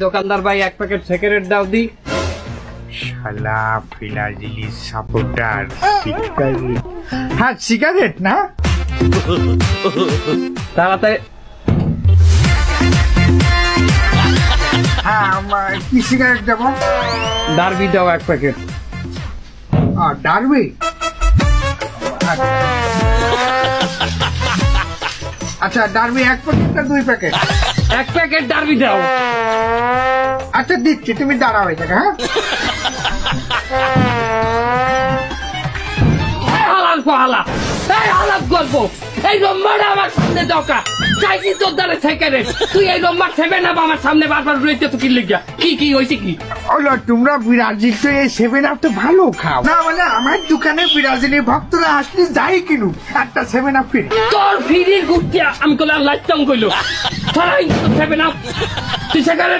দোকানদার ভাই 1 packet cigarette দাও দি। শালা ফিলাজিলি সাপোর্টার সিগারেট। হ্যাঁ সিগারেট না, তাড়াতাড়ি। হ্যাঁ কি সিগারেট দেবো? ডারবি দাও 1 প্যাকেট। ডারবি, আচ্ছা ডারবি 1 প্যাকেট না 2 প্যাকেট? 1 প্যাকেট ডারবি দাও। আচ্ছা দিচ্ছি, তুমি দাঁড়াও এই জায়গা। হ্যাঁ হালাল পালা, এই হালাল গল্প, এই রম্মাটা আমার সামনে দরকার চাইছি তোর দ্বারা সিগারেট, তুই এই রম্মার ছেবে না আমার সামনে বারবার রয়েছে তো কি লিখা? কি হয়েছে কি? ওলো তোমরা ব্রাজিল তো এই 7 আপ তো ভালো খাও না, মানে আমার দোকানে ব্রাজিলের ভক্তরা আসলে যাই কিনুক একটা 7 আপ ফ্রি। তোর ফিরির গুটিয়া আমি কইলাম লাইতাম কইলো সারাই তো 7 আপ, তুই সিগারেট